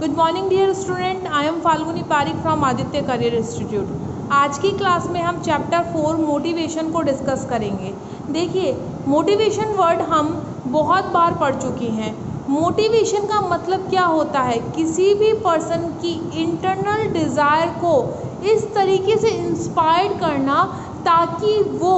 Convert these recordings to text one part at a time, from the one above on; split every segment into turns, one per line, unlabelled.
Good morning dear student, I am Falguni Parik from Aditya career institute. आज की class में हम चैप्टर 4 मोटिवेशन को डिस्कस करेंगे। देखिए, मोटिवेशन वर्ड हम बहुत बार पढ़ चुके हैं। मोटिवेशन का मतलब क्या होता है? किसी भी पर्सन की इंटरनल डिज़ायर को इस तरीके से इंस्पायर करना ताकि वो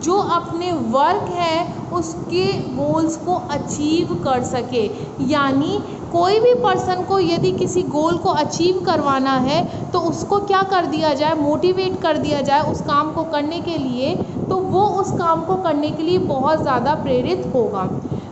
जो अपने वर्क है उसके गोल्स को अचीव कर सके। यानी कोई भी पर्सन को यदि किसी गोल को अचीव करवाना है तो उसको क्या कर दिया जाए, मोटिवेट कर दिया जाए उस काम को करने के लिए, तो वो उस काम को करने के लिए बहुत ज़्यादा प्रेरित होगा।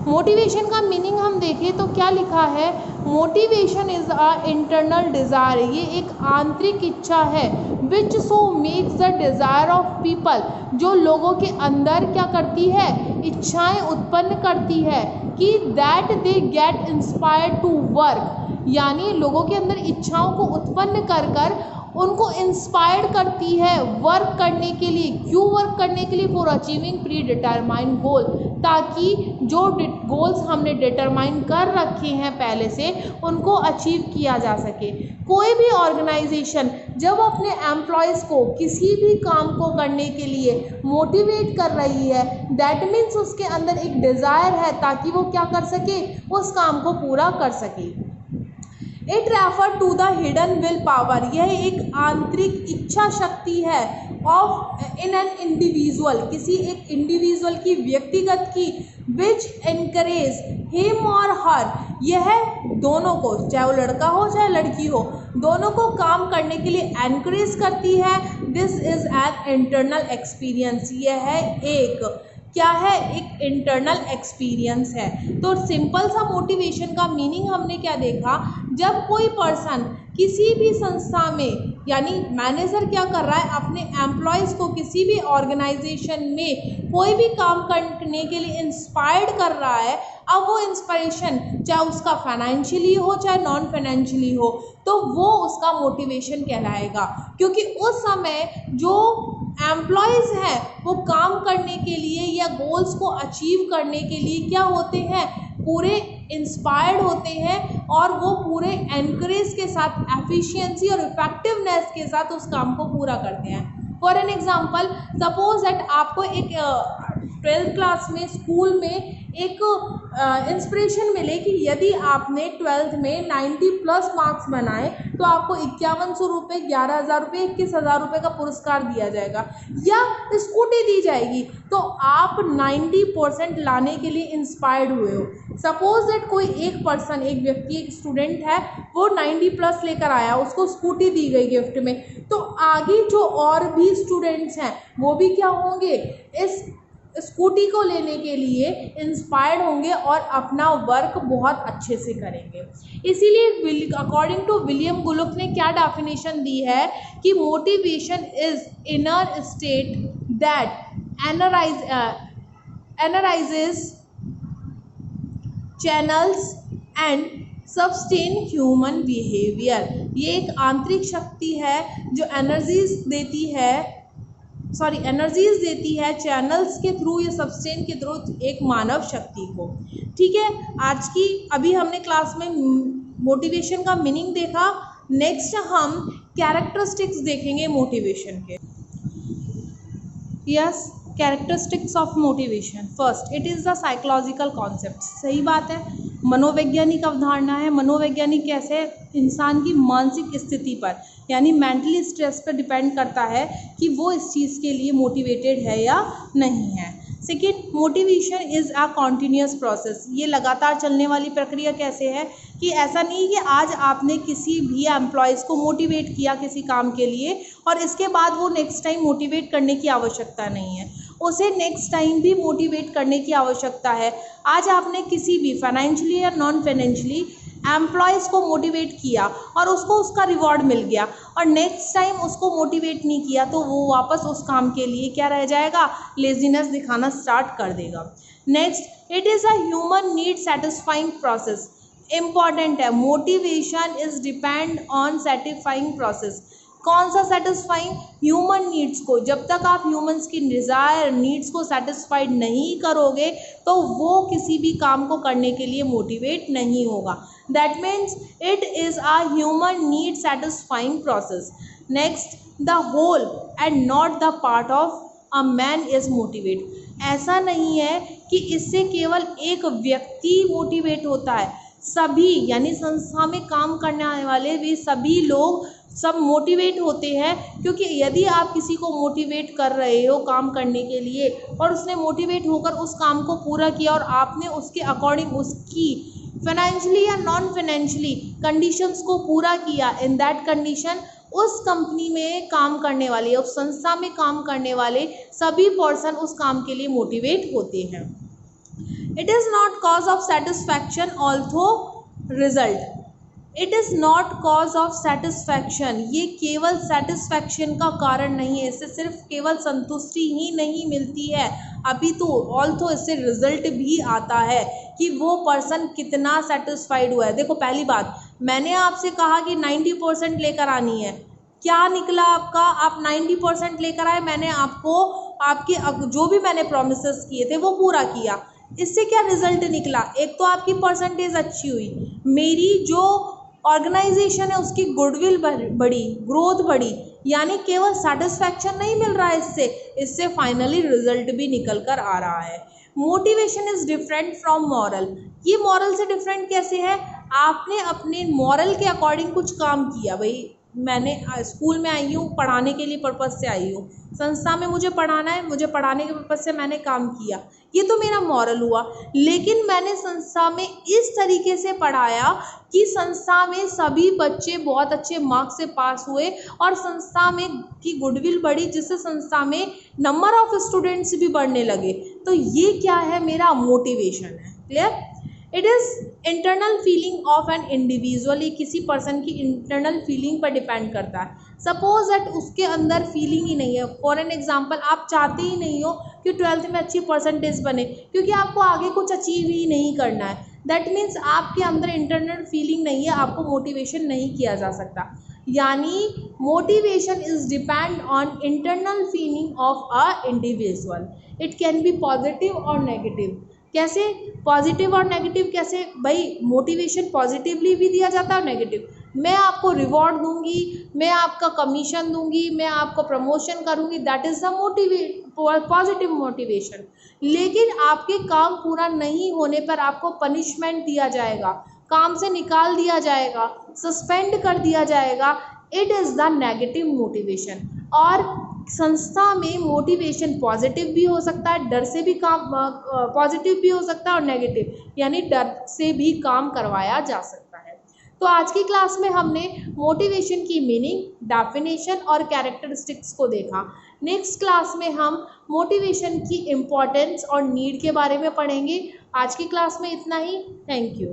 मोटिवेशन का मीनिंग हम देखें तो क्या लिखा है? Motivation is a internal desire. ये एक आंतरिक इच्छा है which so makes the desire of people, जो लोगों के अंदर क्या करती है, इच्छाएं उत्पन्न करती है कि that they get inspired to work. यानी लोगों के अंदर इच्छाओं को उत्पन्न कर कर उनको इंस्पायर्ड करती है वर्क करने के लिए। क्यों वर्क करने के लिए? फॉर अचीविंग प्री डिटरमाइंड गोल, ताकि जो गोल्स हमने डिटरमाइन कर रखे हैं पहले से उनको अचीव किया जा सके। कोई भी ऑर्गेनाइजेशन जब अपने एम्प्लॉयज़ को किसी भी काम को करने के लिए मोटिवेट कर रही है, दैट मीन्स उसके अंदर एक डिज़ायर है ताकि वो क्या कर सके, उस काम को पूरा कर सके। It refer to the hidden will power. यह एक आंतरिक इच्छा शक्ति है ऑफ इन एन इंडिविजुअल, किसी एक इंडिविजुअल की, व्यक्तिगत की, विच एनकरेज हिम और हर। यह दोनों को, चाहे वो लड़का हो चाहे लड़की हो, दोनों को काम करने के लिए एनकरेज करती है। This is an internal experience. यह है एक क्या है, एक इंटरनल एक्सपीरियंस है। तो सिंपल सा मोटिवेशन का मीनिंग हमने क्या देखा? जब कोई पर्सन किसी भी संस्था में, यानी मैनेजर क्या कर रहा है, अपने एम्प्लॉयज़ को किसी भी ऑर्गेनाइजेशन में कोई भी काम करने के लिए इंस्पायर्ड कर रहा है, अब वो इंस्पिरेशन चाहे उसका फाइनेंशियली हो चाहे नॉन फाइनेंशियली हो, तो वो उसका मोटिवेशन कहलाएगा। क्योंकि उस समय जो एम्प्लॉयज़ हैं वो काम करने के लिए या गोल्स को अचीव करने के लिए क्या होते हैं, पूरे इंस्पायर्ड होते हैं और वो पूरे एनकरेज के साथ, एफिशिएंसी और इफेक्टिवनेस के साथ उस काम को पूरा करते हैं। For an example, suppose that आपको एक 12th क्लास में स्कूल में एक इंस्पिरेशन मिले कि यदि आपने 12th में 90+ मार्क्स बनाए तो आपको 5100 रुपये, 11,000 रुपये, 21,000 रुपये का पुरस्कार दिया जाएगा या स्कूटी दी जाएगी। तो आप 90% लाने के लिए इंस्पायर्ड हुए हो। सपोज दैट कोई एक पर्सन, एक व्यक्ति, एक स्टूडेंट है, वो 90+ लेकर आया, उसको स्कूटी दी गई गिफ्ट में, तो आगे जो और भी स्टूडेंट्स हैं वो भी क्या होंगे, इस स्कूटी को लेने के लिए इंस्पायर्ड होंगे और अपना वर्क बहुत अच्छे से करेंगे। इसीलिए अकॉर्डिंग टू विलियम गुलुक ने क्या डेफिनेशन दी है कि motivation is inner state that energises channels and sustain human behaviour. ये एक आंतरिक शक्ति है जो एनर्जीज देती है चैनल्स के थ्रू या सब्सटेन के थ्रू एक मानव शक्ति को। ठीक है, आज की अभी हमने क्लास में मोटिवेशन का मीनिंग देखा। नेक्स्ट हम कैरेक्टरिस्टिक्स देखेंगे मोटिवेशन के। Yes, characteristics of motivation. First, it is the psychological concept. सही बात है, मनोवैज्ञानिक अवधारणा है। मनोवैज्ञानिक कैसे? इंसान की मानसिक स्थिति पर, यानी मेंटली स्ट्रेस पर डिपेंड करता है कि वो इस चीज़ के लिए मोटिवेटेड है या नहीं है। Second, motivation is a continuous process. ये लगातार चलने वाली प्रक्रिया कैसे है कि ऐसा नहीं कि आज आपने किसी भी एम्प्लॉयज़ को मोटिवेट किया किसी काम के लिए और इसके बाद वो नेक्स्ट टाइम मोटिवेट करने की आवश्यकता नहीं है, उसे नेक्स्ट टाइम भी मोटिवेट करने की आवश्यकता है। आज आपने किसी भी फाइनेंशियली या नॉन फाइनेंशियली एम्प्लॉयज़ को मोटिवेट किया और उसको उसका रिवॉर्ड मिल गया और नेक्स्ट टाइम उसको मोटिवेट नहीं किया तो वो वापस उस काम के लिए क्या रह जाएगा, लेजीनेस दिखाना स्टार्ट कर देगा। Next, it is a human need satisfying process. Important है, motivation is depend on satisfying process. कौन सा सेटिस्फाइंग? ह्यूमन नीड्स को। जब तक आप ह्यूमंस की डिज़ायर नीड्स को सेटिस्फाइड नहीं करोगे तो वो किसी भी काम को करने के लिए मोटिवेट नहीं होगा। That means it is a human need satisfying process. Next, the whole and not the part of a man is motivate. ऐसा नहीं है कि इससे केवल एक व्यक्ति मोटिवेट होता है, सभी यानी संस्था में काम करने वाले वे सभी लोग सब मोटिवेट होते हैं। क्योंकि यदि आप किसी को मोटिवेट कर रहे हो काम करने के लिए और उसने मोटिवेट होकर उस काम को पूरा किया और आपने उसके अकॉर्डिंग उसकी फाइनेंशियली या नॉन फाइनेंशियली कंडीशंस को पूरा किया, इन दैट कंडीशन उस कंपनी में काम करने वाले, उस संस्था में काम करने वाले सभी पर्सन उस काम के लिए मोटिवेट होते हैं। It is not cause of satisfaction although result. It is not cause of satisfaction, ये केवल सेटिस्फैक्शन का कारण नहीं है, इससे सिर्फ केवल संतुष्टि ही नहीं मिलती है, अभी तो ऑल्थो इससे रिजल्ट भी आता है कि वो पर्सन कितना सेटिस्फाइड हुआ है। देखो, पहली बात मैंने आपसे कहा कि 90% लेकर आनी है, क्या निकला आपका? आप 90% लेकर आए, मैंने आपको आपके जो भी मैंने प्रोमिसेस किए थे वो पूरा किया, इससे क्या रिजल्ट निकला? एक तो आपकी परसेंटेज अच्छी हुई, मेरी जो ऑर्गेनाइजेशन है उसकी गुडविल बढ़ी, ग्रोथ बढ़ी, यानी केवल सेटिस्फैक्शन नहीं मिल रहा है इससे फाइनली रिजल्ट भी निकल कर आ रहा है। Motivation is different from moral. ये मॉरल से डिफरेंट कैसे है? आपने अपने मॉरल के अकॉर्डिंग कुछ काम किया, भाई मैंने स्कूल में आई हूँ, पढ़ाने के लिए पर्पज़ से आई हूँ, संस्था में मुझे पढ़ाना है, मुझे पढ़ाने के पर्पज़ से मैंने काम किया, ये तो मेरा मॉरल हुआ। लेकिन मैंने संस्था में इस तरीके से पढ़ाया कि संस्था में सभी बच्चे बहुत अच्छे मार्क्स से पास हुए और संस्था में की गुडविल बढ़ी, जिससे संस्था में नंबर ऑफ स्टूडेंट्स भी बढ़ने लगे। तो ये क्या है? मेरा मोटिवेशन है। Clear? It is internal feeling of an individual, ये किसी पर्सन की इंटरनल फीलिंग पर डिपेंड करता है। सपोज दैट उसके अंदर फीलिंग ही नहीं है, फॉर एन एग्जांपल आप चाहते ही नहीं हो कि 12th में अच्छी परसेंटेज बने, क्योंकि आपको आगे कुछ अचीव ही नहीं करना है, दैट मीन्स आपके अंदर इंटरनल फीलिंग नहीं है, आपको मोटिवेशन नहीं किया जा सकता। यानी motivation is depend on internal feeling of a individual. It can be positive और नेगेटिव। कैसे पॉजिटिव और नेगेटिव? कैसे भाई? मोटिवेशन पॉजिटिवली भी दिया जाता है और नेगेटिव। मैं आपको रिवॉर्ड दूंगी, मैं आपका कमीशन दूंगी, मैं आपको प्रमोशन करूंगी, that is the positive motivation. लेकिन आपके काम पूरा नहीं होने पर आपको पनिशमेंट दिया जाएगा, काम से निकाल दिया जाएगा, सस्पेंड कर दिया जाएगा, it is the negative motivation. और संस्था में मोटिवेशन पॉजिटिव भी हो सकता है, डर से भी काम पॉजिटिव भी हो सकता है और नेगेटिव, यानी डर से भी काम करवाया जा सकता है। तो आज की क्लास में हमने मोटिवेशन की मीनिंग, डेफिनेशन और कैरेक्टरिस्टिक्स को देखा। नेक्स्ट क्लास में हम मोटिवेशन की इम्पोर्टेंस और नीड के बारे में पढ़ेंगे। आज की क्लास में इतना ही। Thank you.